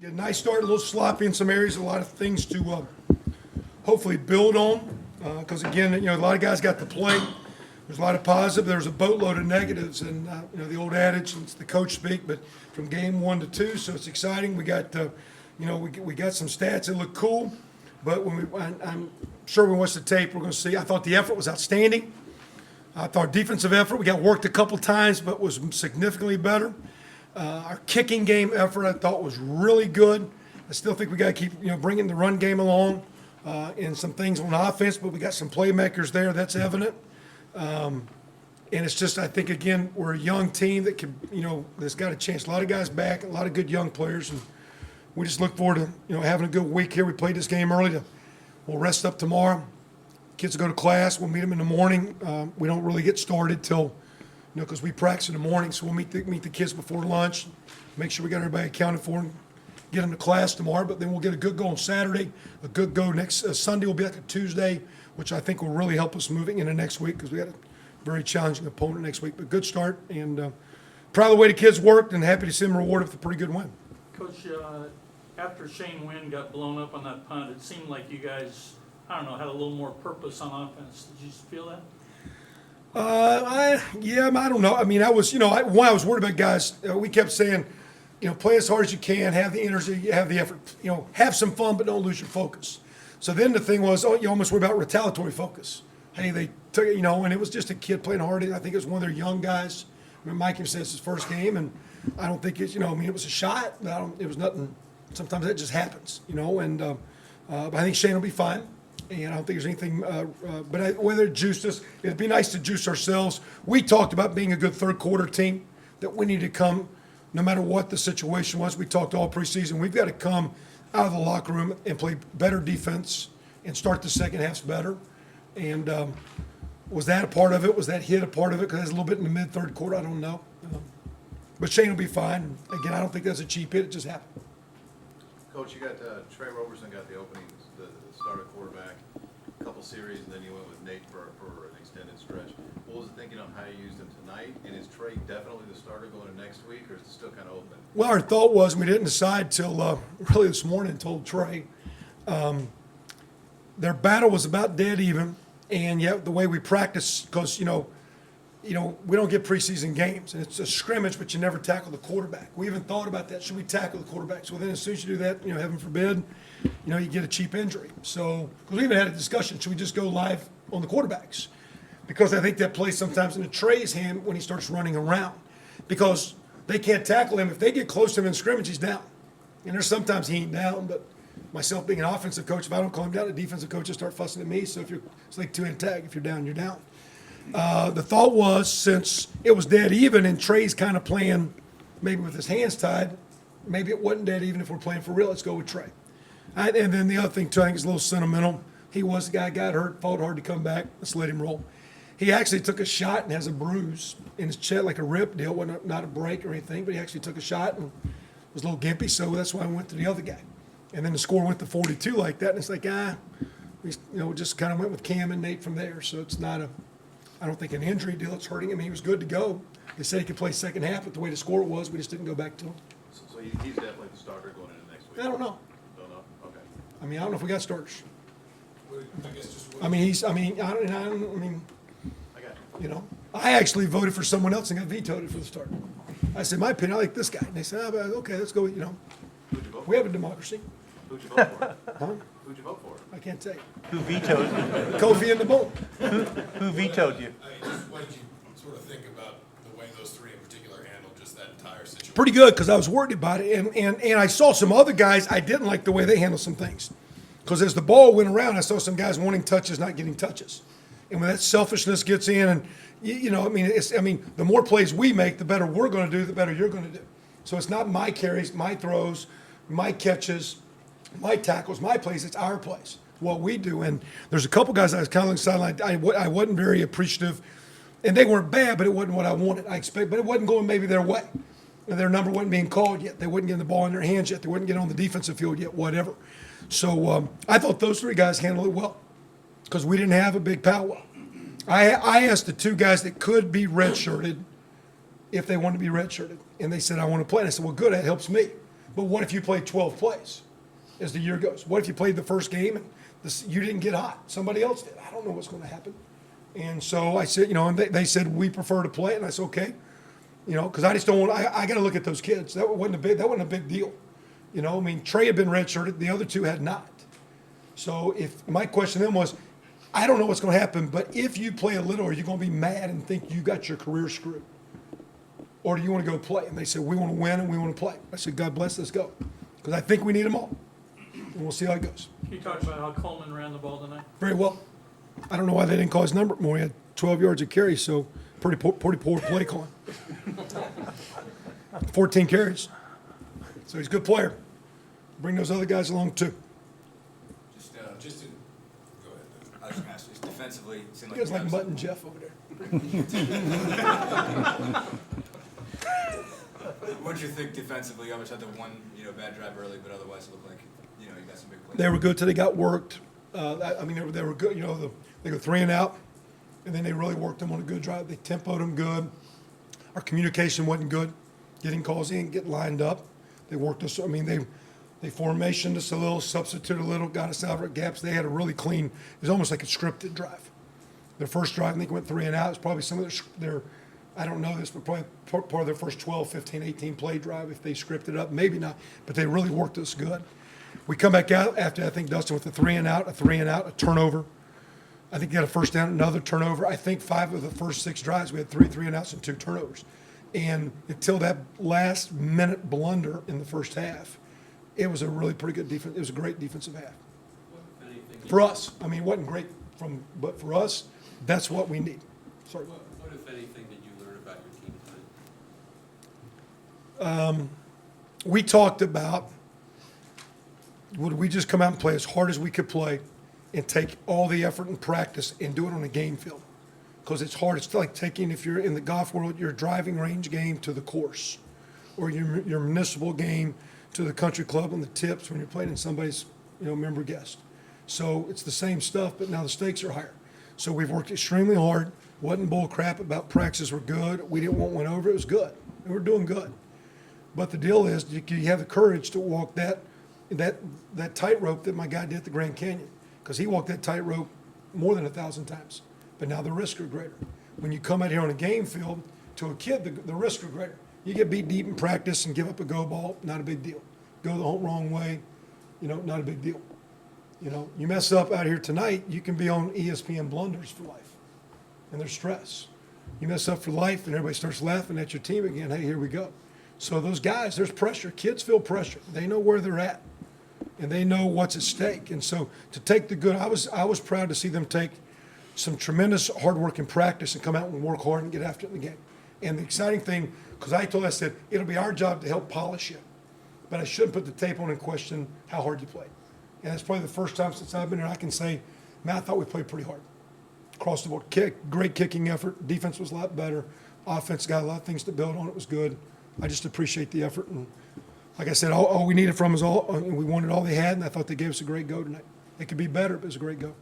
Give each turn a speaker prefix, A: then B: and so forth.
A: Yeah, nice start, a little sloppy in some areas, a lot of things to hopefully build on. Because again, a lot of guys got to play. There's a lot of positive. There's a boatload of negatives, and the old adage, and it's the coach speak, but from game 1 to 2, so it's exciting. We got, we got some stats that look cool, but I'm sure when we watch the tape, we're going to see. I thought the effort was outstanding. I thought defensive effort, we got worked a couple times, but was significantly better. Our kicking game effort, I thought, was really good. I still think we got to keep, bringing the run game along and some things on offense, but we got some playmakers there. That's evident. And it's just, I think, again, we're a young team that can, that's got a chance. A lot of guys back, a lot of good young players, and we just look forward to, having a good week here. We played this game early. We'll rest up tomorrow. Kids will go to class. We'll meet them in the morning. We don't really get started till, because we practice in the morning, so we'll meet the kids before lunch, make sure we got everybody accounted for, and get them to class tomorrow. But then we'll get a good go on Saturday, a good go next Sunday will be like a Tuesday, which I think will really help us moving into next week because we got a very challenging opponent next week. But good start, and proud of the way the kids worked, and happy to see them rewarded with a pretty good win.
B: Coach, after Shane Wynn got blown up on that punt, it seemed like you guys, I don't know, had a little more purpose on offense. Did you feel that?
A: I don't know. I mean, I was worried about guys. We kept saying, play as hard as you can, have the energy, have the effort, have some fun, but don't lose your focus. So then the thing was, you almost worry about retaliatory focus. Hey, they took it, and it was just a kid playing hard. I think it was one of their young guys. I mean, Mike said it's his first game, and I don't think it's, it was a shot. It was nothing. Sometimes that just happens, and but I think Shane will be fine. And I don't think there's anything, whether it juiced us, it'd be nice to juice ourselves. We talked about being a good third quarter team, that we need to come, no matter what the situation was. We talked all preseason. We've got to come out of the locker room and play better defense and start the second halves better. And was that a part of it? Was that hit a part of it? Because there's a little bit in the mid-third quarter. I don't know. But Shane will be fine. Again, I don't think that's a cheap hit. It just happened.
C: Coach, you got Trey Roberson got the opening, the starter quarterback, a couple series, and then you went with Nate for an extended stretch. What was the thinking on how you used him tonight? And is Trey definitely the starter going into next week, or is it still kind of open?
A: Well, our thought was, we didn't decide till really this morning, told Trey. Their battle was about dead even, and yet the way we practice, because, we don't get preseason games, and it's a scrimmage, but you never tackle the quarterback. We even thought about that. Should we tackle the quarterback? So then as soon as you do that, heaven forbid, you get a cheap injury. So, because we even had a discussion, should we just go live on the quarterbacks? Because I think that plays sometimes into Trey's hand when he starts running around. Because they can't tackle him. If they get close to him in scrimmage, he's down. And there's sometimes he ain't down, but myself being an offensive coach, if I don't call him down, the defensive coaches start fussing at me. So it's like two-hand tag. If you're down, you're down. The thought was, since it was dead even and Trey's kind of playing maybe with his hands tied, maybe it wasn't dead even if we're playing for real. Let's go with Trey. And then the other thing, too, I think is a little sentimental. He was the guy who got hurt, fought hard to come back. Let's let him roll. He actually took a shot and has a bruise in his chest, like a rip deal, not a break or anything, but he actually took a shot and was a little gimpy, so that's why I went to the other guy. And then the score went to 42 like that, and it's like, we just kind of went with Cam and Nate from there. So it's not I don't think an injury deal. It's hurting him. He was good to go. They said he could play second half, but the way the score was, we just didn't go back to him.
C: So he's definitely the starter going into next week?
A: I don't know.
C: Don't know? Okay.
A: I mean, I don't know if we got starters.
D: I guess just
A: I mean, I actually voted for someone else and got vetoed it for the start. I said, my opinion, I like this guy. And they said, okay, let's go,
C: Who'd you vote
A: we
C: for?
A: have a democracy.
C: Who'd you vote for?
A: Huh?
C: Who'd you vote for?
A: I can't tell you.
E: Who vetoed you?
A: Kofi in the bowl.
E: Who vetoed you?
D: just what did you sort of think about the way those three in particular handled just that entire situation?
A: Pretty good, because I was worried about it. And I saw some other guys, I didn't like the way they handled some things. Because as the ball went around, I saw some guys wanting touches, not getting touches. And when that selfishness gets in, and the more plays we make, the better we're going to do, the better you're going to do. So it's not my carries, my throws, my catches, my tackles, my plays. It's our plays, what we do. And there's a couple guys I was kind of on the sideline. I wasn't very appreciative, and they weren't bad, but it wasn't what I wanted. I expect, but it wasn't going maybe their way. And their number wasn't being called yet. They wouldn't get the ball in their hands yet. They wouldn't get on the defensive field yet. Whatever. So I thought those three guys handled it well, because we didn't have a big powwow. I asked the two guys that could be redshirted if they wanted to be redshirted, and they said, I want to play. And I said, well, good, that helps me. But what if you played 12 plays as the year goes? What if you played the first game and you didn't get hot? Somebody else did. I don't know what's going to happen. And so I said, and they said, we prefer to play it. And I said, okay. Because I just don't want, I got to look at those kids. That wasn't a big deal. I mean, Trey had been redshirted. The other two had not. So if my question to them was, I don't know what's going to happen, but if you play a little, are you going to be mad and think you got your career screwed? Or do you want to go play? And they said, we want to win and we want to play. I said, God bless, let's go. Because I think we need them all. And we'll see how it goes.
B: You talked about how Coleman ran the ball tonight.
A: Very well. I don't know why they didn't call his number more. He had 12 yards of carry, so pretty poor play calling. 14 carries. So he's a good player. Bring those other guys along too.
D: Just to, go ahead.
F: I was gonna ask, just defensively, it seemed
A: You guys like
F: you
A: Mutt
F: guys-
A: and Jeff over there.
F: What did you think defensively? You obviously had the one, bad drive early, but otherwise it looked like, you got some big plays.
A: They were good till they got worked. They were good. They go 3 and out, and then they really worked them on a good drive. They tempoed them good. Our communication wasn't good. Getting calls in, getting lined up. They worked us. They formationed us a little, substituted a little, got us out of our gaps. They had a really clean. It was almost like a scripted drive. Their first drive, I think, went 3 and out. It's probably some of their I don't know this, but probably part of their first 12, 15, 18 play drive if they scripted up. Maybe not, but they really worked us good. We come back out after, I think, Dustin with a 3 and out, a turnover. I think he got a first down, another turnover. I think 5 of the first 6 drives, we had 3 and outs and 2 turnovers. And until that last minute blunder in the first half, it was a really pretty good defense. It was a great defensive half. For us, it wasn't great but for us, that's what we need. Sorry.
G: What, if anything, did you learn about your team tonight?
A: We talked about, would we just come out and play as hard as we could play and take all the effort and practice and do it on a game field? Because it's hard. It's like taking, if you're in the golf world, your driving range game to the course, or your municipal game to the country club on the tips when you're playing in somebody's member guest. So it's the same stuff, but now the stakes are higher. So we've worked extremely hard. Wasn't bull crap about practices were good. We didn't want one over. It was good. And we're doing good. But the deal is, you have the courage to walk that tightrope that my guy did at the Grand Canyon, because he walked that tightrope more than 1,000 times. But now the risks are greater. When you come out here on a game field, to a kid, the risks are greater. You get beat deep in practice and give up a go ball, not a big deal. Go the whole wrong way, not a big deal. You mess up out here tonight, you can be on ESPN blunders for life. And there's stress. You mess up for life and everybody starts laughing at your team again, hey, here we go. So those guys, there's pressure. Kids feel pressure. They know where they're at. And they know what's at stake. And so to take the good, I was proud to see them take some tremendous hard work in practice and come out and work hard and get after it in the game. And the exciting thing, because I said, it'll be our job to help polish it. But I shouldn't put the tape on and question how hard you played. And it's probably the first time since I've been here I can say, man, I thought we played pretty hard. Across the board, great kicking effort. Defense was a lot better. Offense got a lot of things to build on. It was good. I just appreciate the effort. And like I said, all we needed from us we wanted all they had, and I thought they gave us a great go tonight. It could be better, but it was a great go.